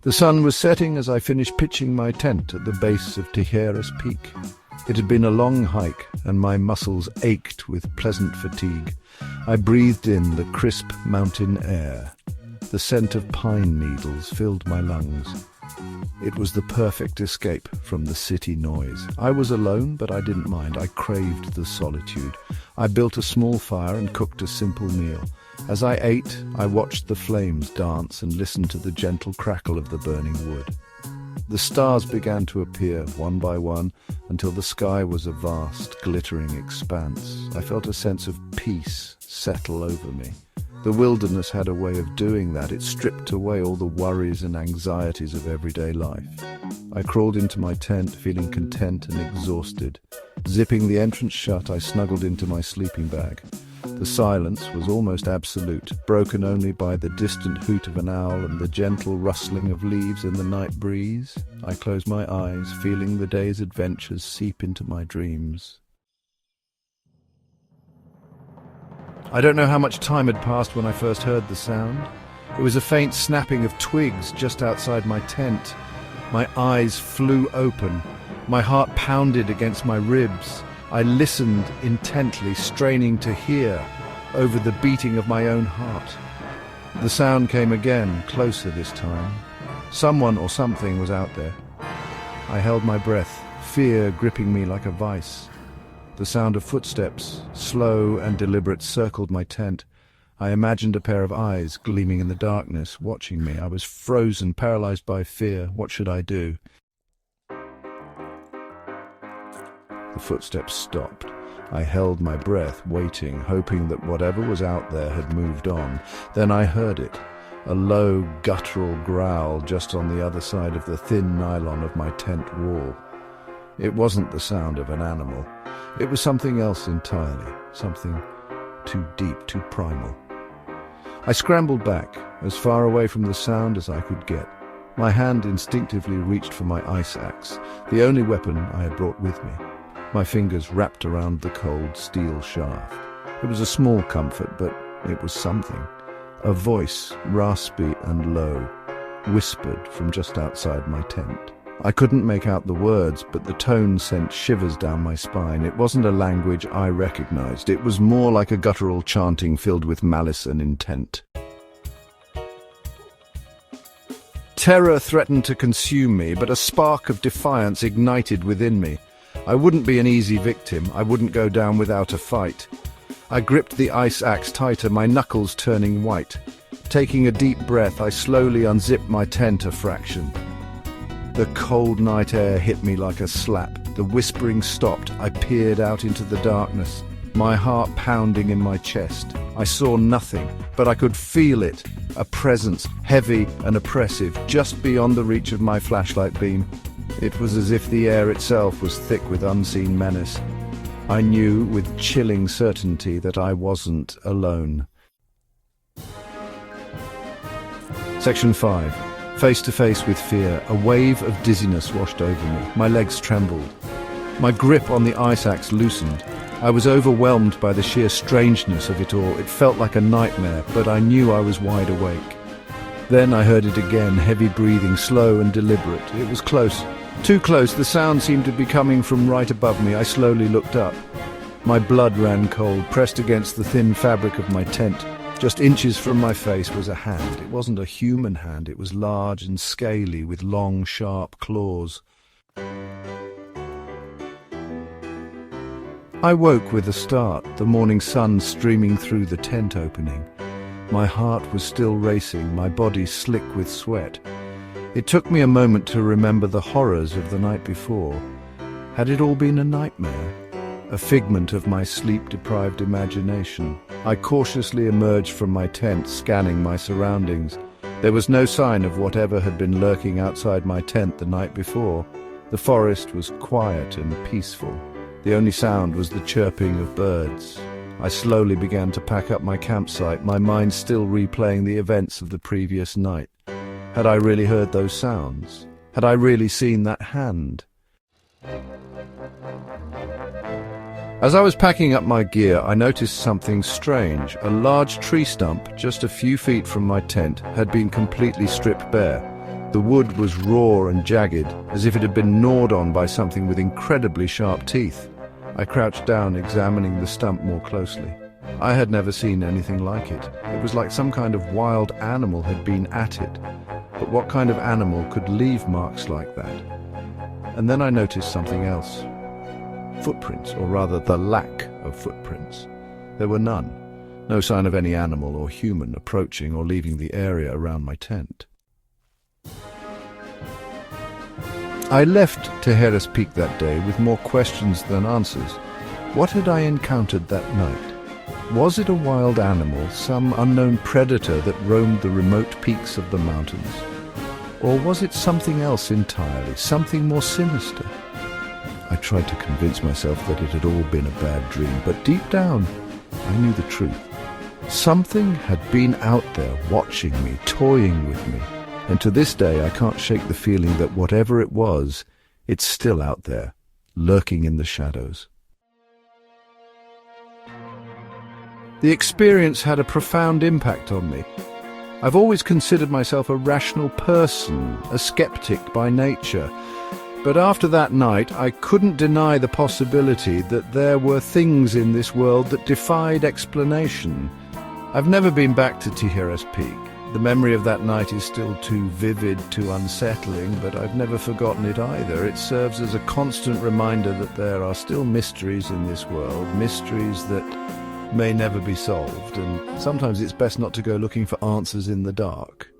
The sun was setting as I finished pitching my tent at the base of Tijeras Peak. It had been a long hike, and my muscles ached with pleasant fatigue. I breathed in the crisp mountain air. The scent of pine needles filled my lungs. It was the perfect escape from the city noise. I was alone, but I didn't mind. I craved the solitude. I built a small fire and cooked a simple meal. As I ate, I watched the flames dance and listened to the gentle crackle of the burning wood. The stars began to appear one by one until the sky was a vast, glittering expanse. I felt a sense of peace settle over me. The wilderness had a way of doing that. It stripped away all the worries and anxieties of everyday life. I crawled into my tent, feeling content and exhausted. Zipping the entrance shut, I snuggled into my sleeping bag. The silence was almost absolute, broken only by the distant hoot of an owl and the gentle rustling of leaves in the night breeze. I closed my eyes, feeling the day's adventures seep into my dreams. I don't know how much time had passed when I first heard the sound. It was a faint snapping of twigs just outside my tent. My eyes flew open. My heart pounded against my ribs. I listened intently, straining to hear over the beating of my own heart. The sound came again, closer this time. Someone or something was out there. I held my breath, fear gripping me like a vice. The sound of footsteps, slow and deliberate, circled my tent. I imagined a pair of eyes gleaming in the darkness, watching me. I was frozen, paralyzed by fear. What should I do? The footsteps stopped. I held my breath, waiting, hoping that whatever was out there had moved on. Then I heard it, a low, guttural growl just on the other side of the thin nylon of my tent wall. It wasn't the sound of an animal. It was something else entirely, something too deep, too primal. I scrambled back, as far away from the sound as I could get. My hand instinctively reached for my ice axe, the only weapon I had brought with me. My fingers wrapped around the cold steel shaft. It was a small comfort, but it was something. A voice, raspy and low, whispered from just outside my tent. I couldn't make out the words, but the tone sent shivers down my spine. It wasn't a language I recognized. It was more like a guttural chanting filled with malice and intent. Terror threatened to consume me, but a spark of defiance ignited within me. I wouldn't be an easy victim. I wouldn't go down without a fight. I gripped the ice axe tighter, my knuckles turning white. Taking a deep breath, I slowly unzipped my tent a fraction. The cold night air hit me like a slap. The whispering stopped. I peered out into the darkness, my heart pounding in my chest. I saw nothing, but I could feel it, a presence, heavy and oppressive, just beyond the reach of my flashlight beam. It was as if the air itself was thick with unseen menace. I knew with chilling certainty that I wasn't alone. Section 5. Face to face with fear, a wave of dizziness washed over me. My legs trembled. My grip on the ice axe loosened. I was overwhelmed by the sheer strangeness of it all. It felt like a nightmare, but I knew I was wide awake. Then I heard it again, heavy breathing, slow and deliberate. It was close. Too close. The sound seemed to be coming from right above me. I slowly looked up. My blood ran cold, pressed against the thin fabric of my tent. Just inches from my face was a hand. It wasn't a human hand. It was large and scaly, with long, sharp claws. I woke with a start, the morning sun streaming through the tent opening. My heart was still racing, my body slick with sweat. It took me a moment to remember the horrors of the night before. Had it all been a nightmare? A figment of my sleep-deprived imagination? I cautiously emerged from my tent, scanning my surroundings. There was no sign of whatever had been lurking outside my tent the night before. The forest was quiet and peaceful. The only sound was the chirping of birds. I slowly began to pack up my campsite, my mind still replaying the events of the previous night. Had I really heard those sounds? Had I really seen that hand? As I was packing up my gear, I noticed something strange. A large tree stump, just a few feet from my tent, had been completely stripped bare. The wood was raw and jagged, as if it had been gnawed on by something with incredibly sharp teeth. I crouched down, examining the stump more closely. I had never seen anything like it. It was like some kind of wild animal had been at it. But what kind of animal could leave marks like that? And then I noticed something else. Footprints, or rather the lack of footprints. There were none. No sign of any animal or human approaching or leaving the area around my tent. I left Tijeras Peak that day with more questions than answers. What had I encountered that night? Was it a wild animal, some unknown predator that roamed the remote peaks of the mountains? Or was it something else entirely, something more sinister? I tried to convince myself that it had all been a bad dream, but deep down, I knew the truth. Something had been out there watching me, toying with me, and to this day I can't shake the feeling that whatever it was, it's still out there, lurking in the shadows. The experience had a profound impact on me. I've always considered myself a rational person, a skeptic by nature. But after that night, I couldn't deny the possibility that there were things in this world that defied explanation. I've never been back to Tijeras Peak. The memory of that night is still too vivid, too unsettling, but I've never forgotten it either. It serves as a constant reminder that there are still mysteries in this world, mysteries that may never be solved, and sometimes it's best not to go looking for answers in the dark.